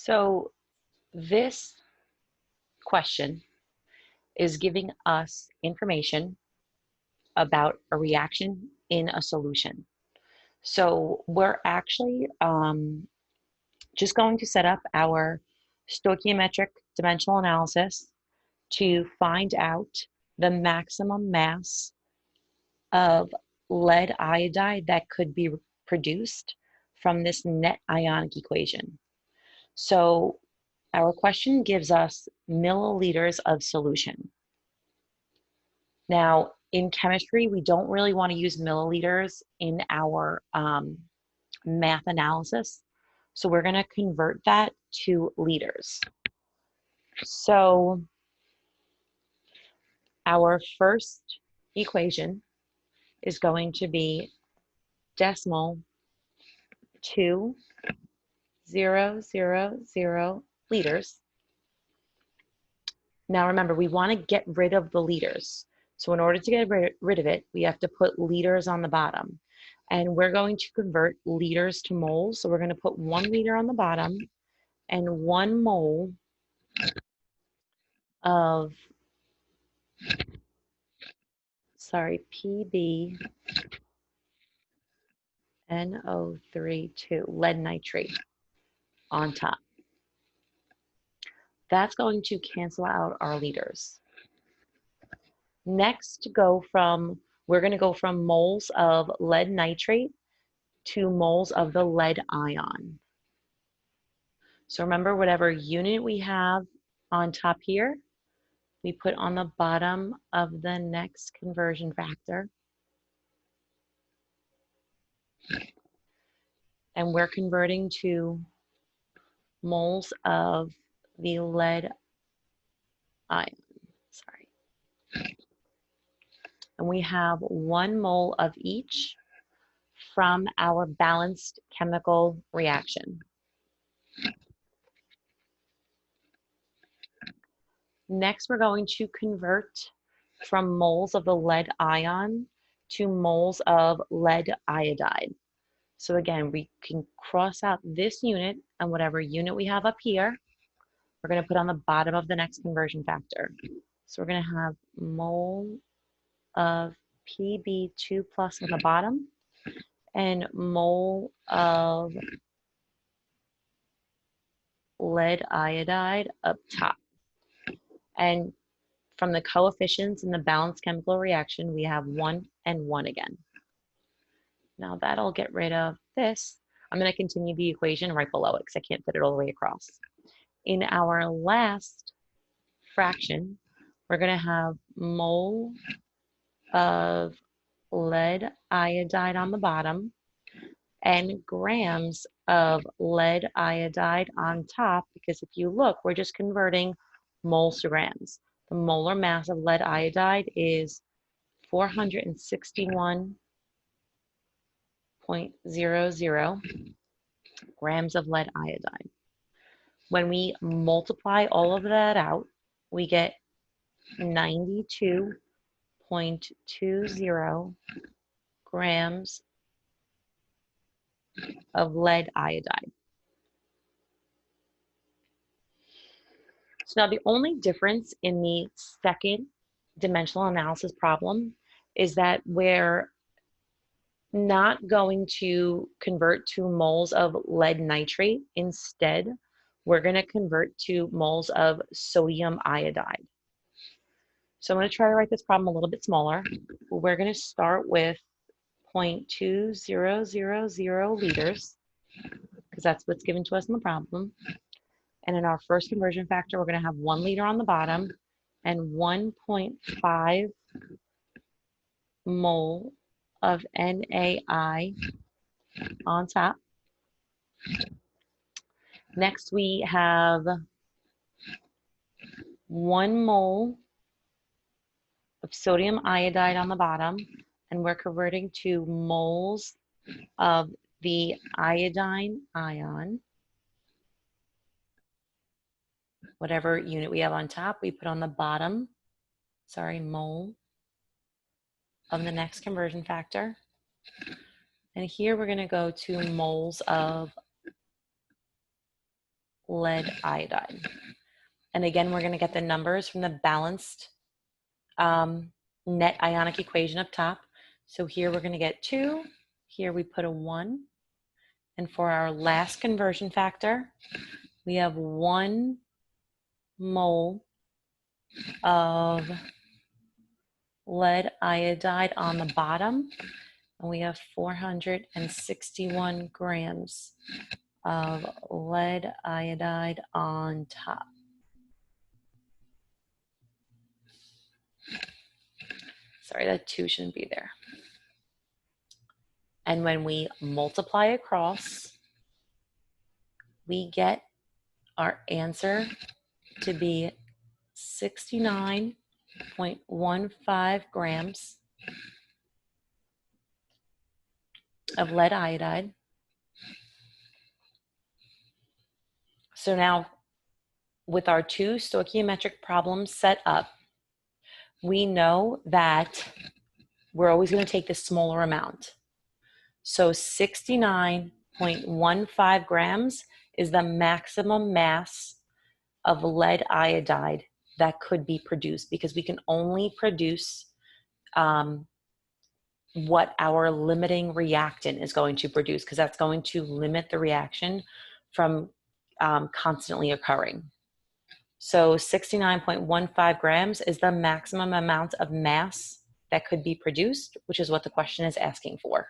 So this question is giving us information about a reaction in a solution. So we're actually just going to set up our stoichiometric dimensional analysis to find out the maximum mass of lead iodide that could be produced from this net ionic equation. So our question gives us milliliters of solution. Now, in chemistry, we don't really want to use milliliters in our math analysis. So we're going to convert that to liters. So our first equation is going to be decimal 2,000 liters. Now remember, we want to get rid of the liters. So in order to get rid of it, we have to put liters on the bottom. And we're going to convert liters to moles. So we're going to put 1 liter on the bottom and 1 mole of, PbNO3, lead nitrate on top. That's going to cancel out our liters. Next, we're going to go from moles of lead nitrate to moles of the lead ion. So remember, whatever unit we have on top here, we put on the bottom of the next conversion factor. And we're converting to moles of the lead ion. And we have 1 mole of each from our balanced chemical reaction. Next, we're going to convert from moles of the lead ion to moles of lead iodide. So again, we can cross out this unit and whatever unit we have up here, we're going to put on the bottom of the next conversion factor. So we're going to have mole of Pb2 plus on the bottom and mole of lead iodide up top. And from the coefficients in the balanced chemical reaction, we have 1 and 1 again. Now that'll get rid of this. I'm going to continue the equation right below it because I can't fit it all the way across. In our last fraction, we're going to have mole of lead iodide on the bottom and grams of lead iodide on top, because if you look, we're just converting moles to grams. The molar mass of lead iodide is 461.00 grams of lead iodide. When we multiply all of that out, we get 92.20 grams of lead iodide. So now the only difference in the second dimensional analysis problem is that we're not going to convert to moles of lead nitrate. Instead, we're going to convert to moles of sodium iodide. So I'm going to try to write this problem a little bit smaller. We're going to start with 0.2000 liters, because that's what's given to us in the problem. And in our first conversion factor, we're going to have 1 liter on the bottom and 1.5 mole of NaI on top. Next, we have 1 mole of sodium iodide on the bottom, and we're converting to moles of the iodine ion. Whatever unit we have on top, we put on the bottom, mole of the next conversion factor. And here we're going to go to moles of lead iodide. And again, we're going to get the numbers from the balanced net ionic equation up top. So here we're going to get 2. Here we put a 1. And for our last conversion factor, we have 1 mole of lead iodide on the bottom, and we have 461 grams of lead iodide on top. Sorry, that 2 shouldn't be there. And when we multiply across, we get our answer to be 69.15 grams of lead iodide. So now, with our 2 stoichiometric problems set up, we know that we're always going to take the smaller amount. So 69.15 grams is the maximum mass of lead iodide that could be produced, because we can only produce what our limiting reactant is going to produce, because that's going to limit the reaction from constantly occurring. So 69.15 grams is the maximum amount of mass that could be produced, which is what the question is asking for.